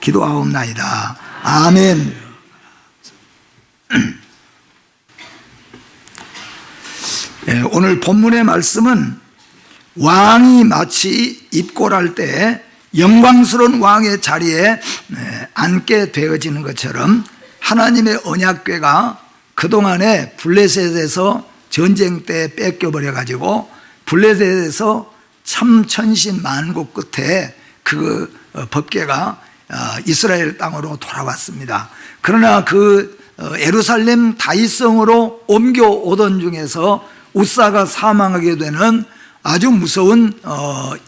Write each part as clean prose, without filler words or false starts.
기도하옵나이다. 아멘. 오늘 본문의 말씀은 왕이 마치 입고할 때 영광스러운 왕의 자리에 앉게 되어지는 것처럼 하나님의 언약궤가 그동안에 블레셋에서 전쟁 때 뺏겨버려 가지고 블레셋에서 참 천신만고 끝에 그 법궤가 이스라엘 땅으로 돌아왔습니다. 그러나 그 예루살렘 다윗성으로 옮겨오던 중에서 우사가 사망하게 되는 아주 무서운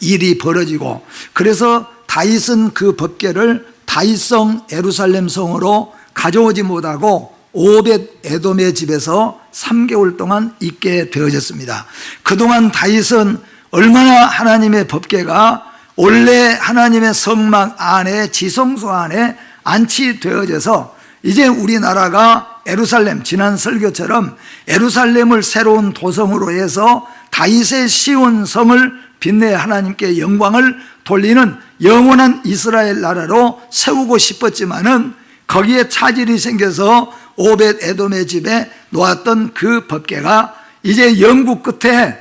일이 벌어지고, 그래서 다윗은 그 법궤를 다윗성 예루살렘 성으로 가져오지 못하고 오벳 에돔의 집에서 3개월 동안 있게 되어졌습니다. 그동안 다윗은 얼마나 하나님의 법궤가 원래 하나님의 성막 안에 지성소 안에 안치되어져서 이제 우리나라가 예루살렘, 지난 설교처럼 예루살렘을 새로운 도성으로 해서 다윗의 시온 성을 빛내 하나님께 영광을 돌리는 영원한 이스라엘 나라로 세우고 싶었지만은 거기에 차질이 생겨서 오벳 에돔의 집에 놓았던 그 법궤가 이제 영구 끝에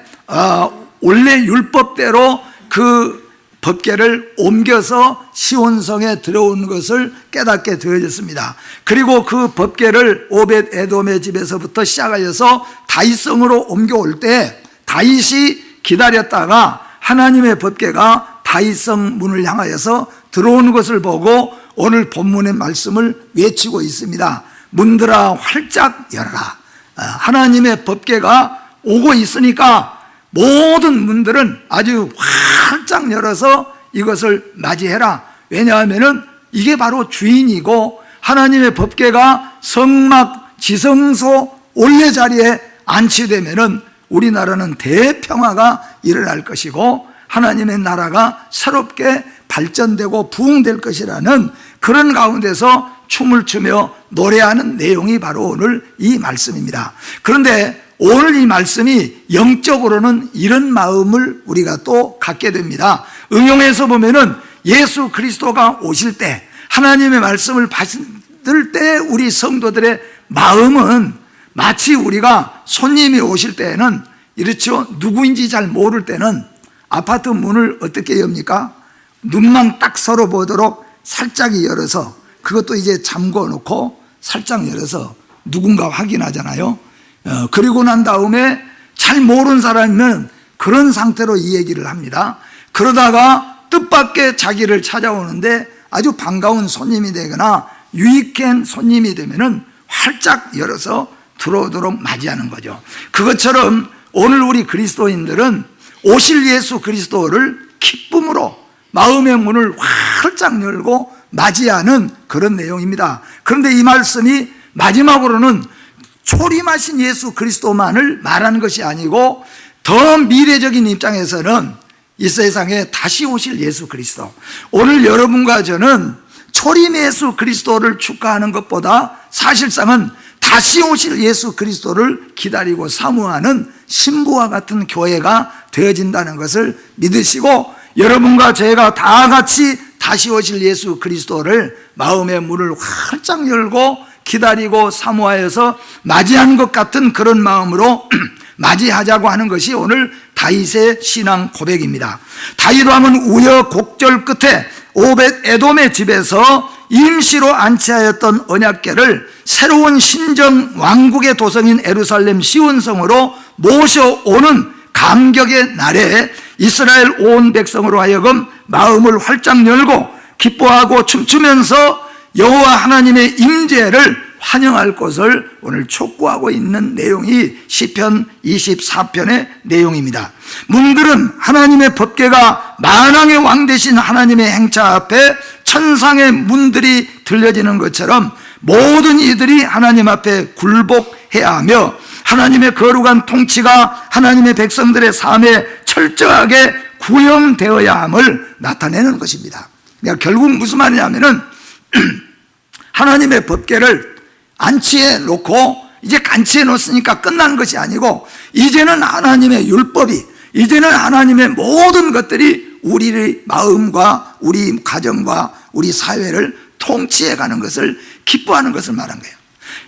원래 율법대로 그 법궤를 옮겨서 시온성에 들어오는 것을 깨닫게 되어졌습니다. 그리고 그 법궤를 오벳 에돔의 집에서부터 시작하여서 다윗성으로 옮겨올 때 다윗이 기다렸다가 하나님의 법궤가 다윗성 문을 향하여서 들어오는 것을 보고 오늘 본문의 말씀을 외치고 있습니다. 문들아 활짝 열어라. 하나님의 법궤가 오고 있으니까 모든 문들은 아주 활짝 열어서 이것을 맞이해라. 왜냐하면 이게 바로 주인이고 하나님의 법궤가 성막 지성소 원래 자리에 안치되면은 우리나라는 대평화가 일어날 것이고 하나님의 나라가 새롭게 발전되고 부흥될 것이라는 그런 가운데서 춤을 추며 노래하는 내용이 바로 오늘 이 말씀입니다. 그런데 오늘 이 말씀이 영적으로는 이런 마음을 우리가 또 갖게 됩니다. 응용해서 보면은 예수 그리스도가 오실 때 하나님의 말씀을 받을 때 우리 성도들의 마음은 마치 우리가 손님이 오실 때에는 이렇죠. 누구인지 잘 모를 때는 아파트 문을 어떻게 엽니까? 눈만 딱 서로 보도록 살짝 열어서, 그것도 이제 잠궈 놓고 살짝 열어서 누군가 확인하잖아요. 그리고 난 다음에 잘 모르는 사람이면 그런 상태로 이 얘기를 합니다. 그러다가 뜻밖의 자기를 찾아오는데 아주 반가운 손님이 되거나 유익한 손님이 되면은 활짝 열어서 들어오도록 맞이하는 거죠. 그것처럼 오늘 우리 그리스도인들은 오실 예수 그리스도를 기쁨으로 마음의 문을 활짝 열고 맞이하는 그런 내용입니다. 그런데 이 말씀이 마지막으로는 초림하신 예수 그리스도만을 말하는 것이 아니고 더 미래적인 입장에서는 이 세상에 다시 오실 예수 그리스도, 오늘 여러분과 저는 초림 예수 그리스도를 축하하는 것보다 사실상은 다시 오실 예수 그리스도를 기다리고 사모하는 신부와 같은 교회가 되어진다는 것을 믿으시고, 여러분과 제가 다 같이 다시 오실 예수 그리스도를 마음의 문을 활짝 열고 기다리고 사모하여서 맞이하는 것 같은 그런 마음으로 맞이하자고 하는 것이 오늘 다윗의 신앙 고백입니다. 다윗도 하면 우여곡절 끝에 오벳 에돔의 집에서 임시로 안치하였던 언약궤를 새로운 신정 왕국의 도성인 예루살렘 시온성으로 모셔오는 감격의 날에 이스라엘 온 백성으로 하여금 마음을 활짝 열고 기뻐하고 춤추면서 여호와 하나님의 임재를 환영할 것을 오늘 촉구하고 있는 내용이 시편 24편의 내용입니다. 문들은 하나님의 법궤가 만왕의 왕 되신 하나님의 행차 앞에 천상의 문들이 들려지는 것처럼 모든 이들이 하나님 앞에 굴복해야 하며 하나님의 거룩한 통치가 하나님의 백성들의 삶에 철저하게 구현되어야 함을 나타내는 것입니다. 그러니까 결국 무슨 말이냐면은 하나님의 법궤를 안치해 놓고 이제 안치해 놓았으니까 끝난 것이 아니고 이제는 하나님의 율법이, 이제는 하나님의 모든 것들이 우리의 마음과 우리 가정과 우리 사회를 통치해 가는 것을 기뻐하는 것을 말한 거예요.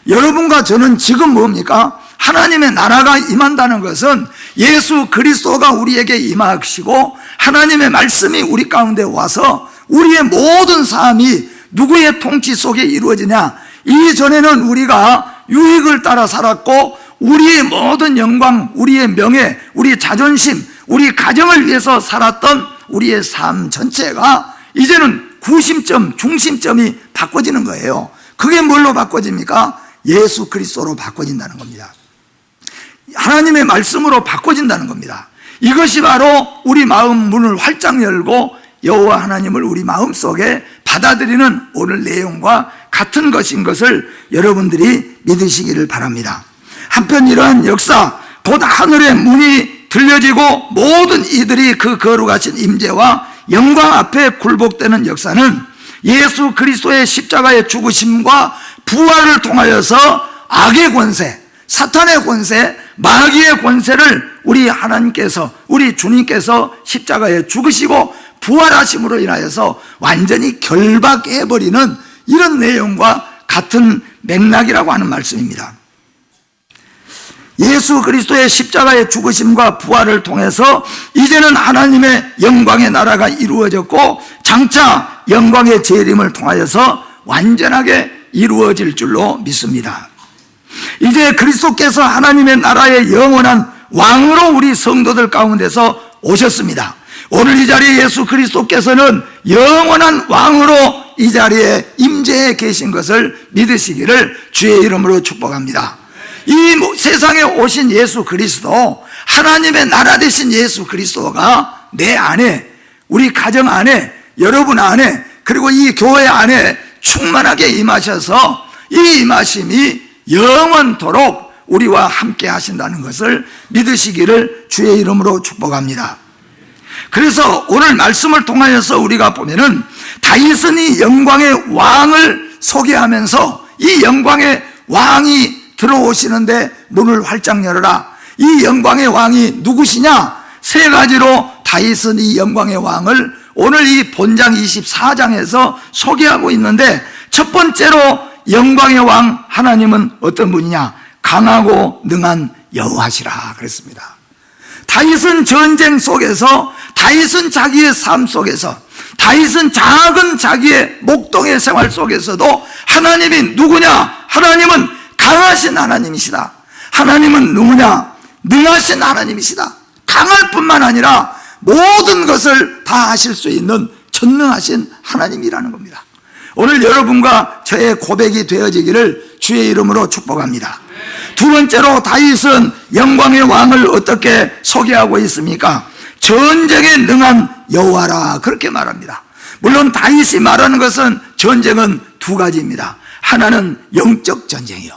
여러분과 저는 지금 뭡니까? 하나님의 나라가 임한다는 것은 예수 그리스도가 우리에게 임하시고 하나님의 말씀이 우리 가운데 와서 우리의 모든 삶이 누구의 통치 속에 이루어지냐? 이전에는 우리가 유익을 따라 살았고 우리의 모든 영광, 우리의 명예, 우리의 자존심, 우리 가정을 위해서 살았던 우리의 삶 전체가 이제는 구심점, 중심점이 바꿔지는 거예요. 그게 뭘로 바꿔집니까? 예수 그리스도로 바꿔진다는 겁니다. 하나님의 말씀으로 바꿔진다는 겁니다. 이것이 바로 우리 마음 문을 활짝 열고 여호와 하나님을 우리 마음속에 받아들이는 오늘 내용과 같은 것인 것을 여러분들이 믿으시기를 바랍니다. 한편 이러한 역사, 곧 하늘의 문이 들려지고 모든 이들이 그 거룩하신 임재와 영광 앞에 굴복되는 역사는 예수 그리스도의 십자가의 죽으심과 부활을 통하여서 악의 권세, 사탄의 권세, 마귀의 권세를 우리 하나님께서, 우리 주님께서 십자가에 죽으시고 부활하심으로 인하여서 완전히 결박해버리는 이런 내용과 같은 맥락이라고 하는 말씀입니다. 예수 그리스도의 십자가의 죽으심과 부활을 통해서 이제는 하나님의 영광의 나라가 이루어졌고 장차 영광의 재림을 통하여서 완전하게 이루어질 줄로 믿습니다. 이제 그리스도께서 하나님의 나라의 영원한 왕으로 우리 성도들 가운데서 오셨습니다. 오늘 이 자리에 예수 그리스도께서는 영원한 왕으로 이 자리에 임재해 계신 것을 믿으시기를 주의 이름으로 축복합니다. 이 세상에 오신 예수 그리스도, 하나님의 나라 되신 예수 그리스도가 내 안에, 우리 가정 안에, 여러분 안에, 그리고 이 교회 안에 충만하게 임하셔서 이 임하심이 영원토록 우리와 함께 하신다는 것을 믿으시기를 주의 이름으로 축복합니다. 그래서 오늘 말씀을 통하여서 우리가 보면은 다윗은 이 영광의 왕을 소개하면서 이 영광의 왕이 들어오시는데 문을 활짝 열어라. 이 영광의 왕이 누구시냐? 세 가지로 다윗은 이 영광의 왕을 오늘 이 본장 24장에서 소개하고 있는데, 첫 번째로 영광의 왕 하나님은 어떤 분이냐? 강하고 능한 여호와시라 그랬습니다. 다윗은 전쟁 속에서, 다윗은 자기의 삶 속에서, 다윗은 작은 자기의 목동의 생활 속에서도 하나님이 누구냐? 하나님은 강하신 하나님이시다. 하나님은 누구냐? 능하신 하나님이시다. 강할 뿐만 아니라 모든 것을 다 하실 수 있는 전능하신 하나님이라는 겁니다. 오늘 여러분과 저의 고백이 되어지기를 주의 이름으로 축복합니다. 두 번째로 다윗은 영광의 왕을 어떻게 소개하고 있습니까? 전쟁에 능한 여호와라 그렇게 말합니다. 물론 다윗이 말하는 것은 전쟁은 두 가지입니다. 하나는 영적 전쟁이요,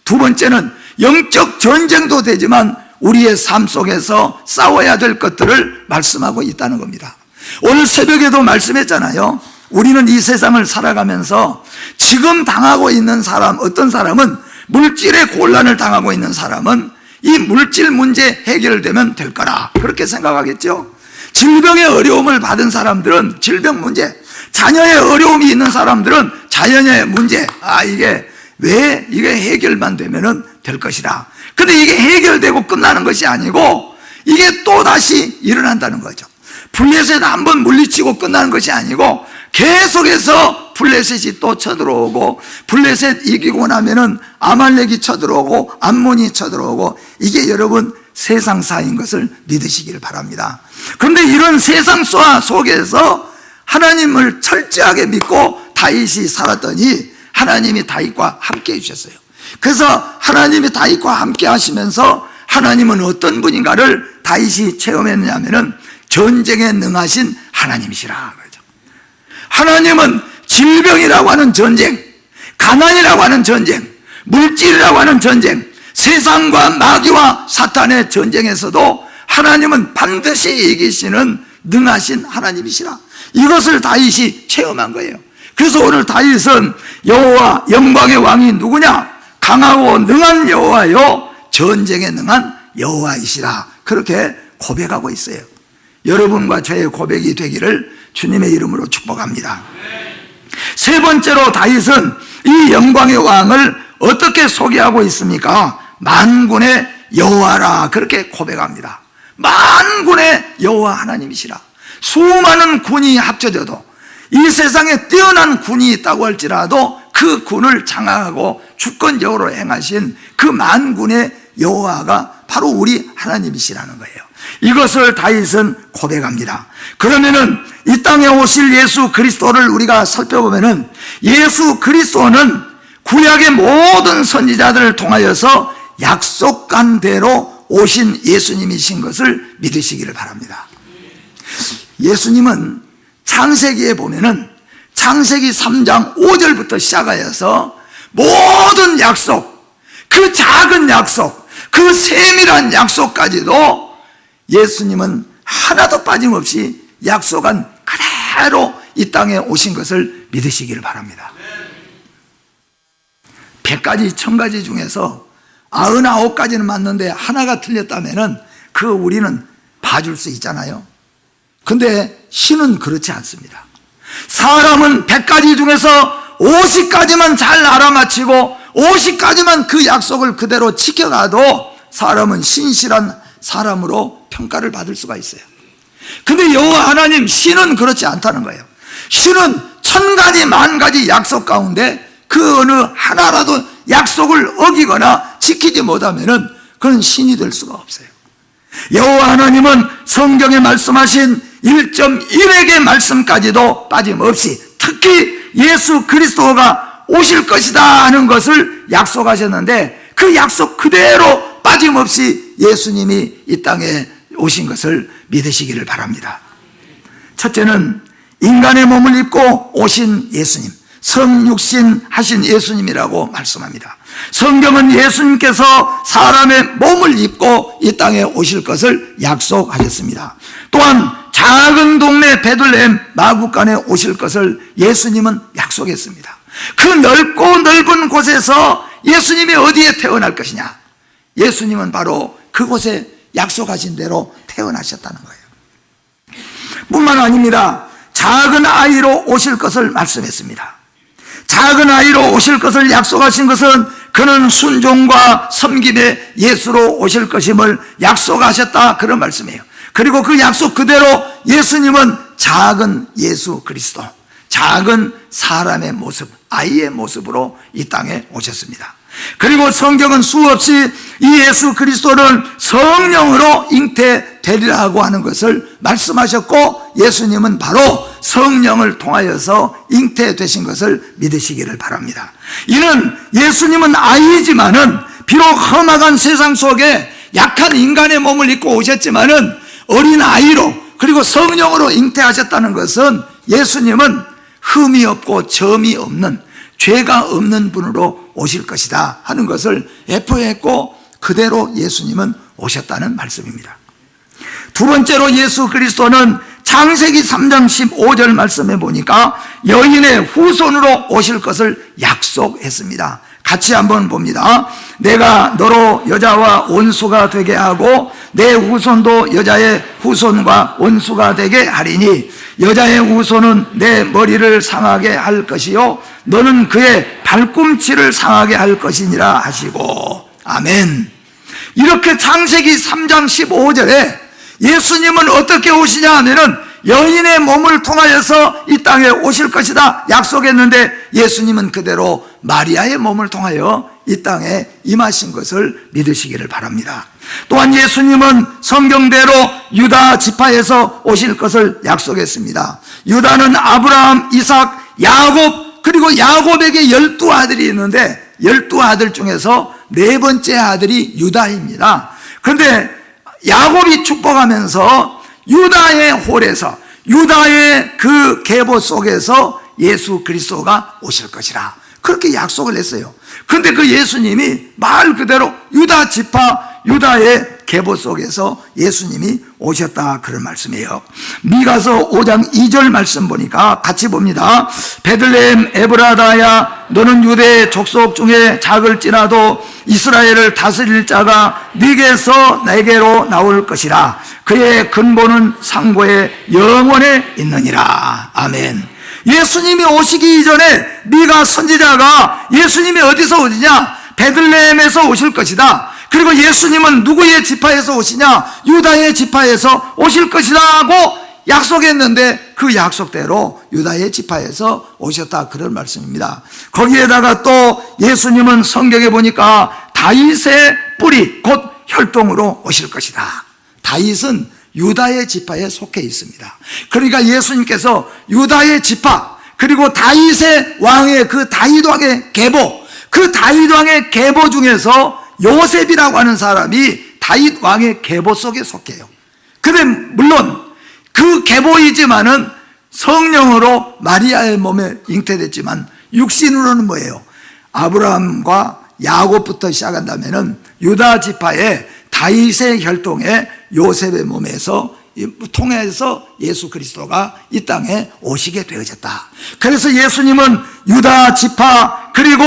두 번째는 영적 전쟁도 되지만 우리의 삶 속에서 싸워야 될 것들을 말씀하고 있다는 겁니다. 오늘 새벽에도 말씀했잖아요. 우리는 이 세상을 살아가면서 지금 당하고 있는 사람, 어떤 사람은 물질의 곤란을 당하고 있는 사람은 이 물질 문제 해결되면 될 거라 그렇게 생각하겠죠. 질병의 어려움을 받은 사람들은 질병 문제, 자녀의 어려움이 있는 사람들은 자녀의 문제, 이게 해결만 되면 될 것이다. 근데 이게 해결되고 끝나는 것이 아니고 이게 또 다시 일어난다는 거죠. 블레셋 한번 물리치고 끝나는 것이 아니고 계속해서 블레셋이 또 쳐들어오고, 블레셋 이기고 나면은 아말렉이 쳐들어오고 암몬이 쳐들어오고, 이게 여러분 세상사인 것을 믿으시길 바랍니다. 그런데 이런 세상사 속에서 하나님을 철저하게 믿고 다윗이 살았더니 하나님이 다윗과 함께 해주셨어요. 그래서 하나님이 다윗과 함께 하시면서 하나님은 어떤 분인가를 다윗이 체험했냐면은 전쟁에 능하신 하나님이시라 그러죠. 하나님은 질병이라고 하는 전쟁, 가난이라고 하는 전쟁, 물질이라고 하는 전쟁, 세상과 마귀와 사탄의 전쟁에서도 하나님은 반드시 이기시는 능하신 하나님이시라. 이것을 다윗이 체험한 거예요. 그래서 오늘 다윗은 여호와 영광의 왕이 누구냐? 강하고 능한 여호와요, 전쟁에 능한 여호와이시라 그렇게 고백하고 있어요. 여러분과 저의 고백이 되기를 주님의 이름으로 축복합니다. 세 번째로 다윗은 이 영광의 왕을 어떻게 소개하고 있습니까? 만군의 여호와라, 그렇게 고백합니다. 만군의 여호와 하나님이시라. 수많은 군이 합쳐져도 이 세상에 뛰어난 군이 있다고 할지라도 그 군을 장악하고 주권적으로 행하신 그 만군의 여호와가 바로 우리 하나님이시라는 거예요. 이것을 다윗은 고백합니다. 그러면은 이 땅에 오실 예수 그리스도를 우리가 살펴보면은 예수 그리스도는 구약의 모든 선지자들을 통하여서 약속한 대로 오신 예수님이신 것을 믿으시기를 바랍니다. 예수님은 창세기에 보면은 창세기 3장 5절부터 시작하여서 모든 약속, 그 작은 약속, 그 세밀한 약속까지도 예수님은 하나도 빠짐없이 약속한 그대로 이 땅에 오신 것을 믿으시기를 바랍니다. 100가지 1000가지 중에서 99가지는 맞는데 하나가 틀렸다면은 그 우리는 봐줄 수 있잖아요. 근데 신은 그렇지 않습니다. 사람은 100가지 중에서 50가지만 잘 알아맞히고 50가지만 그 약속을 그대로 지켜가도 사람은 신실한 사람으로 평가를 받을 수가 있어요. 근데 여호와 하나님 신은 그렇지 않다는 거예요. 신은 1000가지 10,000가지 약속 가운데 그 어느 하나라도 약속을 어기거나 지키지 못하면은 그건 신이 될 수가 없어요. 여호와 하나님은 성경에 말씀하신 1.1획의 말씀까지도 빠짐없이 특히 예수 그리스도가 오실 것이다 하는 것을 약속하셨는데 그 약속 그대로 빠짐없이 예수님이 이 땅에 오신 것을 믿으시기를 바랍니다. 첫째는 인간의 몸을 입고 오신 예수님, 성육신 하신 예수님이라고 말씀합니다. 성경은 예수님께서 사람의 몸을 입고 이 땅에 오실 것을 약속하셨습니다. 또한 작은 동네 베들레헴 마구간에 오실 것을 예수님은 약속했습니다. 그 넓고 넓은 곳에서 예수님이 어디에 태어날 것이냐? 예수님은 바로 그곳에 약속하신 대로 태어나셨다는 거예요. 뿐만 아닙니다. 작은 아이로 오실 것을 말씀했습니다. 작은 아이로 오실 것을 약속하신 것은 그는 순종과 섬김의 예수로 오실 것임을 약속하셨다, 그런 말씀이에요. 그리고 그 약속 그대로 예수님은 작은 예수 그리스도, 작은 사람의 모습, 아이의 모습으로 이 땅에 오셨습니다. 그리고 성경은 수없이 이 예수 그리스도를 성령으로 잉태되리라고 하는 것을 말씀하셨고 예수님은 바로 성령을 통하여서 잉태되신 것을 믿으시기를 바랍니다. 이는 예수님은 아이지만은 비록 험악한 세상 속에 약한 인간의 몸을 입고 오셨지만은 어린 아이로 그리고 성령으로 잉태하셨다는 것은 예수님은 흠이 없고 점이 없는, 죄가 없는 분으로 오실 것이다 하는 것을 예표했고 그대로 예수님은 오셨다는 말씀입니다. 두 번째로 예수 그리스도는 창세기 3장 15절 말씀에 보니까 여인의 후손으로 오실 것을 약속했습니다. 같이 한번 봅니다. 내가 너로 여자와 원수가 되게 하고 내 후손도 여자의 후손과 원수가 되게 하리니 여자의 후손은 내 머리를 상하게 할 것이요 너는 그의 발꿈치를 상하게 할 것이니라 하시고, 아멘. 이렇게 창세기 3장 15절에 예수님은 어떻게 오시냐 하면은 여인의 몸을 통하여서 이 땅에 오실 것이다 약속했는데 예수님은 그대로 마리아의 몸을 통하여 이 땅에 임하신 것을 믿으시기를 바랍니다. 또한 예수님은 성경대로 유다 지파에서 오실 것을 약속했습니다. 유다는 아브라함, 이삭, 야곱, 그리고 야곱에게 12아들이 있는데 12아들 중에서 네 번째 아들이 유다입니다. 그런데 야곱이 축복하면서 유다의 홀에서, 유다의 그 계보 속에서 예수 그리스도가 오실 것이라 그렇게 약속을 했어요. 그런데 그 예수님이 말 그대로 유다 지파, 유다의 계보 속에서 예수님이 오셨다, 그런 말씀이에요. 미가서 5장 2절 말씀 보니까 같이 봅니다. 베들레헴 에브라다야 너는 유대의 족속 중에 작을지라도 이스라엘을 다스릴 자가 네게서 내게로 나올 것이라 그의 근본은 상고의 영원에 있느니라. 아멘. 예수님이 오시기 이전에 미가 선지자가 예수님이 어디서 오시냐? 베들레헴에서 오실 것이다. 그리고 예수님은 누구의 지파에서 오시냐? 유다의 지파에서 오실 것이다 하고 약속했는데 그 약속대로 유다의 지파에서 오셨다, 그런 말씀입니다. 거기에다가 또 예수님은 성경에 보니까 다윗의 뿌리 곧 혈통으로 오실 것이다. 다윗은 유다의 지파에 속해 있습니다. 그러니까 예수님께서 유다의 지파 그리고 다윗의 왕의 그 다윗 왕의 계보, 그 다윗 왕의 계보 중에서 요셉이라고 하는 사람이 다윗 왕의 계보 속에 속해요. 근데 물론 그 계보이지만은 성령으로 마리아의 몸에 잉태됐지만 육신으로는 뭐예요? 아브라함과 야곱부터 시작한다면은 유다 지파의 다윗의 혈통의 요셉의 몸에서 통해서 예수 그리스도가 이 땅에 오시게 되어졌다. 그래서 예수님은 유다 지파 그리고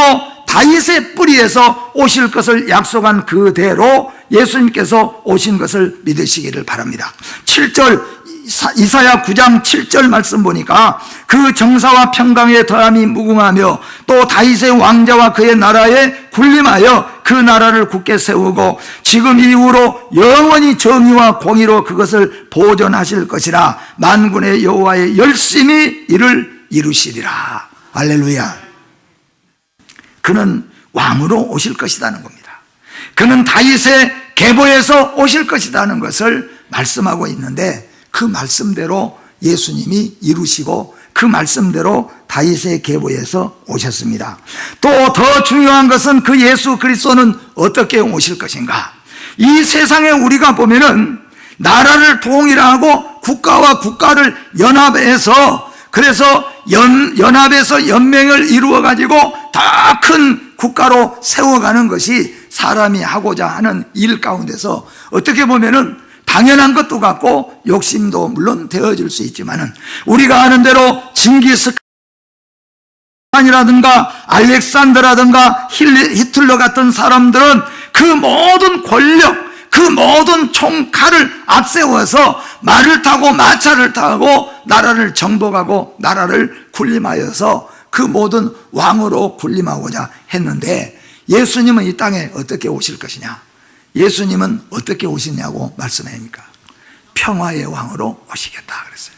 다윗의 뿌리에서 오실 것을 약속한 그대로 예수님께서 오신 것을 믿으시기를 바랍니다. 7절 이사야 9장 7절 말씀 보니까 그 정사와 평강의 더함이 무궁하며 또 다윗의 왕자와 그의 나라에 군림하여 그 나라를 굳게 세우고 지금 이후로 영원히 정의와 공의로 그것을 보존하실 것이라. 만군의 여호와의 열심히 이를 이루시리라. 할렐루야. 그는 왕으로 오실 것이라는 겁니다. 그는 다윗의 계보에서 오실 것이라는 것을 말씀하고 있는데 그 말씀대로 예수님이 이루시고 그 말씀대로 다윗의 계보에서 오셨습니다. 또 더 중요한 것은 그 예수 그리스도는 어떻게 오실 것인가? 이 세상에 우리가 보면은 나라를 통일하고 국가와 국가를 연합해서 그래서 연합해서 연맹을 이루어 가지고 더 큰 국가로 세워가는 것이 사람이 하고자 하는 일 가운데서 어떻게 보면은 당연한 것도 같고 욕심도 물론 되어질 수 있지만은 우리가 아는 대로 징기스칸이라든가 알렉산더라든가 히틀러 같은 사람들은 그 모든 권력, 그 모든 총칼을 앞세워서 말을 타고 마차를 타고 나라를 정복하고 나라를 군림하여서 그 모든 왕으로 군림하고자 했는데 예수님은 이 땅에 어떻게 오실 것이냐? 예수님은 어떻게 오시냐고 말씀합니까? 평화의 왕으로 오시겠다 그랬어요.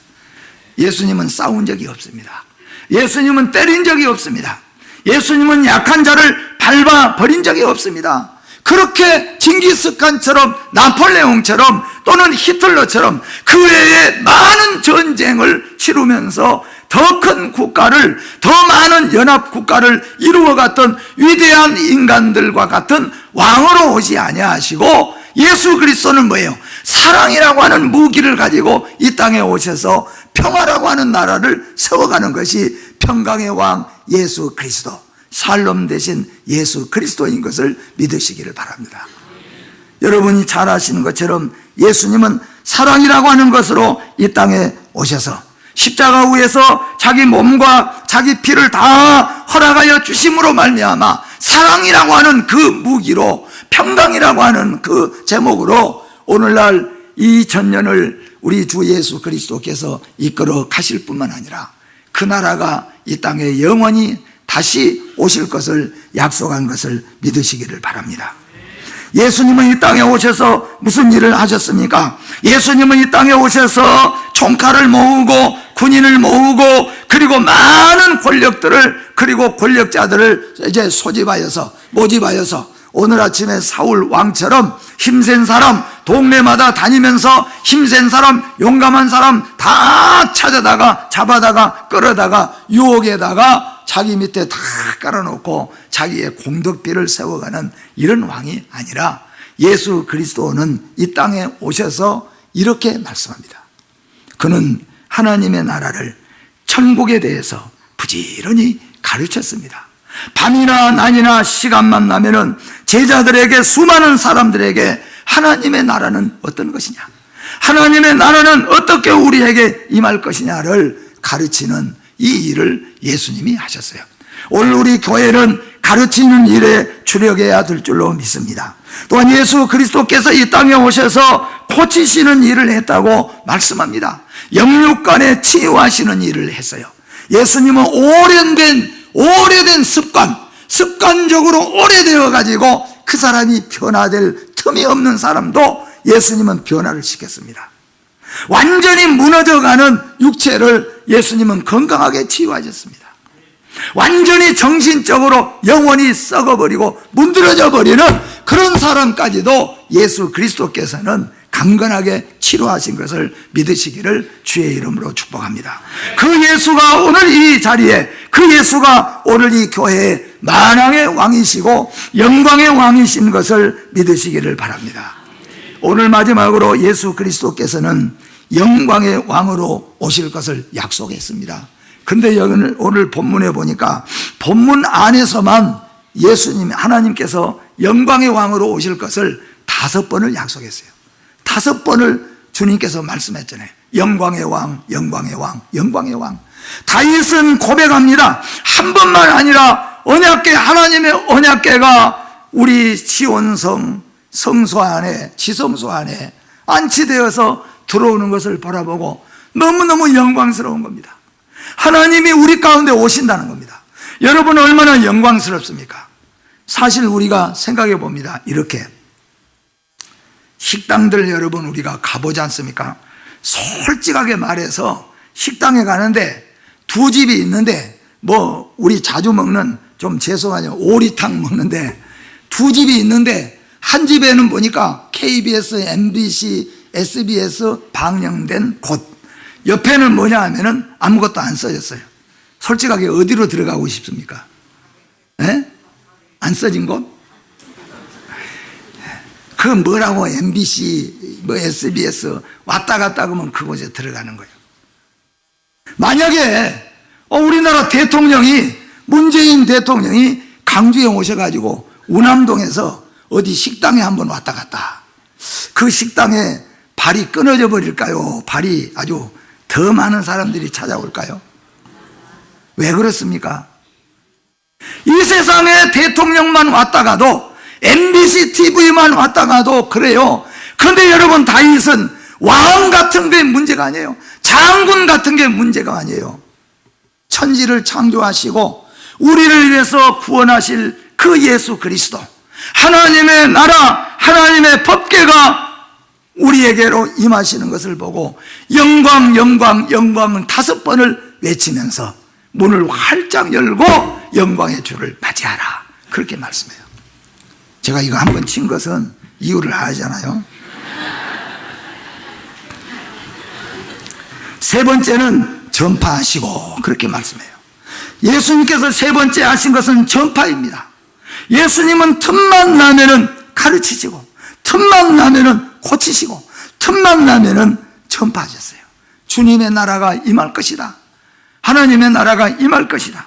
예수님은 싸운 적이 없습니다. 예수님은 때린 적이 없습니다. 예수님은 약한 자를 밟아 버린 적이 없습니다. 그렇게 징기스칸처럼 나폴레옹처럼 또는 히틀러처럼 그 외에 많은 전쟁을 치르면서 더 큰 국가를, 더 많은 연합 국가를 이루어갔던 위대한 인간들과 같은 왕으로 오지 아니하시고 예수 그리스도는 뭐예요? 사랑이라고 하는 무기를 가지고 이 땅에 오셔서 평화라고 하는 나라를 세워가는 것이 평강의 왕 예수 그리스도, 살롬 대신 예수 그리스도인 것을 믿으시기를 바랍니다. 여러분이 잘 아시는 것처럼 예수님은 사랑이라고 하는 것으로 이 땅에 오셔서 십자가 위에서 자기 몸과 자기 피를 다 허락하여 주심으로 말미암아 사랑이라고 하는 그 무기로 평강이라고 하는 그 제목으로 오늘날 이 전년을 우리 주 예수 그리스도께서 이끌어 가실 뿐만 아니라 그 나라가 이 땅에 영원히 다시 오실 것을 약속한 것을 믿으시기를 바랍니다. 예수님은 이 땅에 오셔서 무슨 일을 하셨습니까? 예수님은 이 땅에 오셔서 총칼을 모으고 군인을 모으고 그리고 많은 권력들을 그리고 권력자들을 이제 모집하여서 오늘 아침에 사울 왕처럼 힘센 사람 동네마다 다니면서 힘센 사람 용감한 사람 다 찾아다가 잡아다가 끌어다가 유혹에다가 자기 밑에 다 깔아놓고 자기의 공덕비를 세워가는 이런 왕이 아니라 예수 그리스도는 이 땅에 오셔서 이렇게 말씀합니다. 그는 하나님의 나라를 천국에 대해서 부지런히 가르쳤습니다. 밤이나 낮이나 시간만 나면은 제자들에게 수많은 사람들에게 하나님의 나라는 어떤 것이냐, 하나님의 나라는 어떻게 우리에게 임할 것이냐를 가르치는 이 일을 예수님이 하셨어요. 오늘 우리 교회는 가르치는 일에 주력해야 될 줄로 믿습니다. 또한 예수 그리스도께서 이 땅에 오셔서 고치시는 일을 했다고 말씀합니다. 영육간에 치유하시는 일을 했어요. 예수님은 오래된 습관적으로 오래되어 가지고 그 사람이 변화될 틈이 없는 사람도 예수님은 변화를 시켰습니다. 완전히 무너져가는 육체를 예수님은 건강하게 치유하셨습니다. 완전히 정신적으로 영혼이 썩어버리고 문드러져 버리는 그런 사람까지도 예수 그리스도께서는 강건하게 치료하신 것을 믿으시기를 주의 이름으로 축복합니다. 그 예수가 오늘 이 자리에, 그 예수가 오늘 이 교회에 만왕의 왕이시고 영광의 왕이신 것을 믿으시기를 바랍니다. 오늘 마지막으로 예수 그리스도께서는 영광의 왕으로 오실 것을 약속했습니다. 근데 오늘 본문에 보니까 본문 안에서만 예수님, 하나님께서 영광의 왕으로 오실 것을 5번을 약속했어요. 5번을 주님께서 말씀했잖아요. 영광의 왕, 영광의 왕, 영광의 왕. 다윗은 고백합니다. 한 번만 아니라 언약궤, 하나님의 언약궤가 우리 시온성 성소 안에, 지성소 안에 안치되어서 들어오는 것을 바라보고 너무너무 영광스러운 겁니다. 하나님이 우리 가운데 오신다는 겁니다. 여러분 얼마나 영광스럽습니까? 사실 우리가 생각해 봅니다. 이렇게 식당들 여러분 우리가 가보지 않습니까? 솔직하게 말해서 식당에 가는데 두 집이 있는데 뭐 우리 자주 먹는, 좀 죄송하지만 오리탕 먹는데 두 집이 있는데 한 집에는 보니까 KBS, MBC, SBS 방영된 곳, 옆에는 뭐냐 하면은 아무것도 안 써졌어요. 솔직하게 어디로 들어가고 싶습니까? 네? 안 써진 곳? 그 뭐라고 MBC, 뭐 SBS 왔다 갔다 하면 그곳에 들어가는 거예요. 만약에 우리나라 대통령이, 문재인 대통령이 강주에 오셔가지고 우남동에서 어디 식당에 한번 왔다 갔다, 그 식당에 발이 끊어져 버릴까요? 발이 아주 더 많은 사람들이 찾아올까요? 왜 그렇습니까? 이 세상에 대통령만 왔다 가도, MBC TV만 왔다 가도 그래요. 그런데 여러분, 다윗은 왕 같은 게 문제가 아니에요. 장군 같은 게 문제가 아니에요. 천지를 창조하시고 우리를 위해서 구원하실 그 예수 그리스도, 하나님의 나라, 하나님의 법궤가 우리에게로 임하시는 것을 보고 영광, 영광, 영광은 5번을 외치면서 문을 활짝 열고 영광의 주를 맞이하라, 그렇게 말씀해요. 제가 이거 한번 친 것은 이유를 알잖아요. 세 번째는 전파하시고, 그렇게 말씀해요. 예수님께서 세 번째 하신 것은 전파입니다. 예수님은 틈만 나면은 가르치시고, 틈만 나면은 고치시고, 틈만 나면은 전파하셨어요. 주님의 나라가 임할 것이다. 하나님의 나라가 임할 것이다.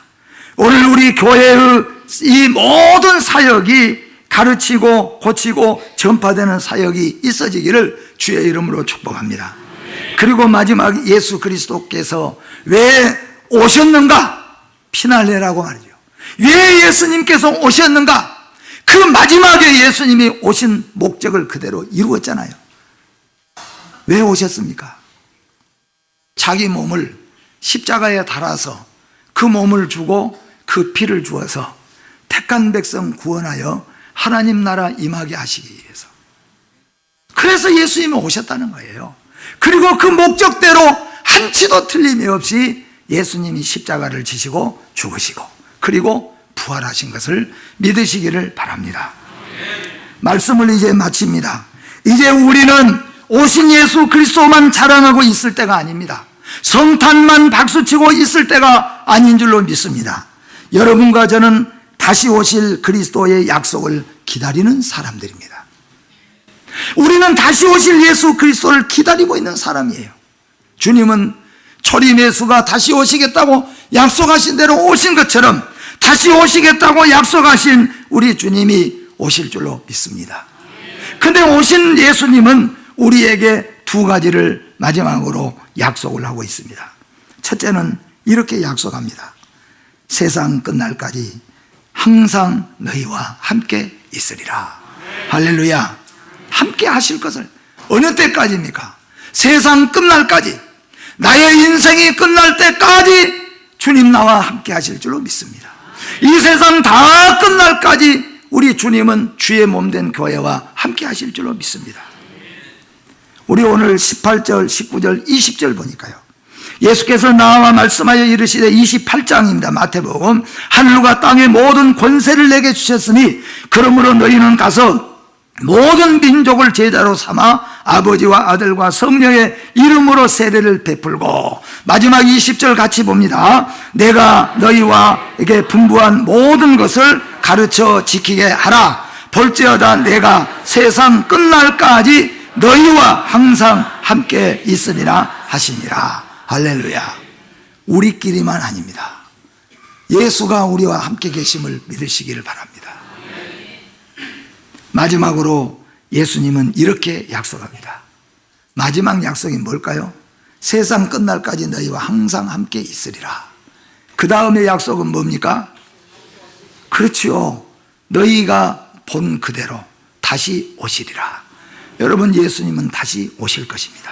오늘 우리 교회의 이 모든 사역이 가르치고 고치고 전파되는 사역이 있어지기를 주의 이름으로 축복합니다. 그리고 마지막, 예수 그리스도께서 왜 오셨는가? 피날레라고 말이죠. 왜 예수님께서 오셨는가? 그 마지막에 예수님이 오신 목적을 그대로 이루었잖아요. 왜 오셨습니까? 자기 몸을 십자가에 달아서 그 몸을 주고 그 피를 주어서 택한 백성 구원하여 하나님 나라 임하게 하시기 위해서. 그래서 예수님이 오셨다는 거예요. 그리고 그 목적대로 한치도 틀림이 없이 예수님이 십자가를 지시고 죽으시고 그리고 부활하신 것을 믿으시기를 바랍니다. 말씀을 이제 마칩니다. 이제 우리는 오신 예수 그리스도만 자랑하고 있을 때가 아닙니다. 성탄만 박수치고 있을 때가 아닌 줄로 믿습니다. 여러분과 저는 다시 오실 그리스도의 약속을 기다리는 사람들입니다. 우리는 다시 오실 예수 그리스도를 기다리고 있는 사람이에요. 주님은 초림 예수가 다시 오시겠다고 약속하신 대로 오신 것처럼 다시 오시겠다고 약속하신 우리 주님이 오실 줄로 믿습니다. 근데 오신 예수님은 우리에게 두 가지를 마지막으로 약속을 하고 있습니다. 첫째는 이렇게 약속합니다. 세상 끝날까지 항상 너희와 함께 있으리라. 할렐루야. 함께 하실 것을. 어느 때까지입니까? 세상 끝날까지, 나의 인생이 끝날 때까지 주님 나와 함께 하실 줄로 믿습니다. 이 세상 다 끝날까지 우리 주님은 주의 몸된 교회와 함께 하실 줄로 믿습니다. 우리 오늘 18절, 19절, 20절 보니까요, 예수께서 나와 말씀하여 이르시되 28장입니다. 마태복음. 하늘과 땅의 모든 권세를 내게 주셨으니 그러므로 너희는 가서 모든 민족을 제자로 삼아 아버지와 아들과 성령의 이름으로 세례를 베풀고, 마지막 20절 같이 봅니다. 내가 너희와에게 분부한 모든 것을 가르쳐 지키게 하라. 볼지어다 내가 세상 끝날까지 너희와 항상 함께 있으리라 하시니라. 할렐루야. 우리끼리만 아닙니다. 예수가 우리와 함께 계심을 믿으시기를 바랍니다. 마지막으로 예수님은 이렇게 약속합니다. 마지막 약속이 뭘까요? 세상 끝날까지 너희와 항상 함께 있으리라. 그 다음에 약속은 뭡니까? 그렇지요. 너희가 본 그대로 다시 오시리라. 여러분, 예수님은 다시 오실 것입니다.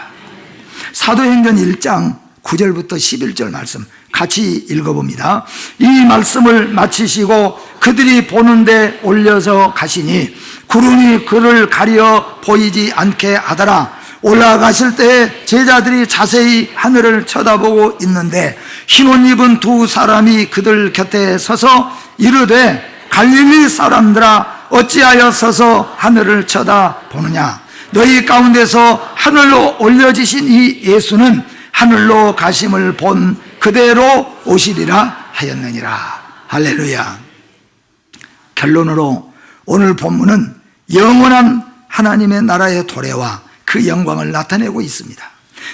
사도행전 1장 9절부터 11절 말씀 같이 읽어봅니다. 이 말씀을 마치시고 그들이 보는데 올려서 가시니 구름이 그를 가려 보이지 않게 하더라. 올라가실 때 제자들이 자세히 하늘을 쳐다보고 있는데 흰옷 입은 두 사람이 그들 곁에 서서 이르되 갈릴리 사람들아 어찌하여 서서 하늘을 쳐다보느냐. 너희 가운데서 하늘로 올려지신 이 예수는 하늘로 가심을 본 그대로 오시리라 하였느니라. 할렐루야. 결론으로 오늘 본문은 영원한 하나님의 나라의 도래와 그 영광을 나타내고 있습니다.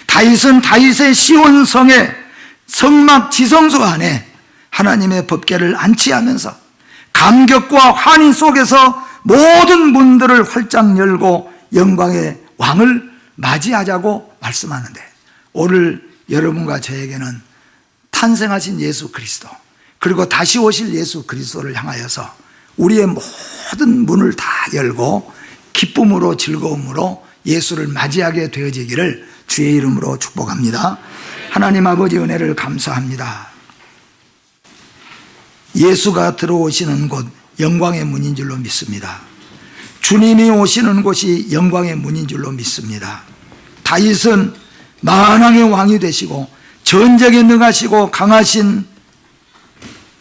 다윗은 다윗의 시온 성의 성막 지성소 안에 하나님의 법궤를 안치하면서 감격과 환희 속에서 모든 문들을 활짝 열고 영광의 왕을 맞이하자고 말씀하는데, 오늘 여러분과 저에게는 탄생하신 예수 그리스도, 그리고 다시 오실 예수 그리스도를 향하여서 우리의 모든 문을 다 열고 기쁨으로 즐거움으로 예수를 맞이하게 되어지기를 주의 이름으로 축복합니다. 하나님 아버지 은혜를 감사합니다. 예수가 들어오시는 곳 영광의 문인 줄로 믿습니다. 주님이 오시는 곳이 영광의 문인 줄로 믿습니다. 다윗은 만왕의 왕이 되시고 전쟁에 능하시고 강하신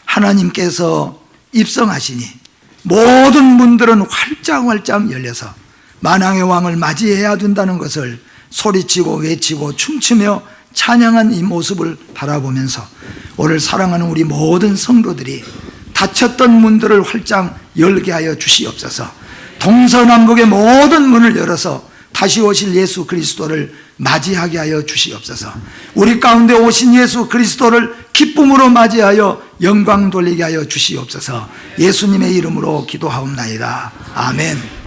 하나님께서 입성하시니 모든 문들은 활짝활짝 열려서 만왕의 왕을 맞이해야 된다는 것을 소리치고 외치고 춤추며 찬양한 이 모습을 바라보면서 오늘 사랑하는 우리 모든 성도들이 닫혔던 문들을 활짝 열게 하여 주시옵소서. 동서남북의 모든 문을 열어서 다시 오실 예수 그리스도를 맞이하게 하여 주시옵소서. 우리 가운데 오신 예수 그리스도를 기쁨으로 맞이하여 영광 돌리게 하여 주시옵소서. 예수님의 이름으로 기도하옵나이다. 아멘.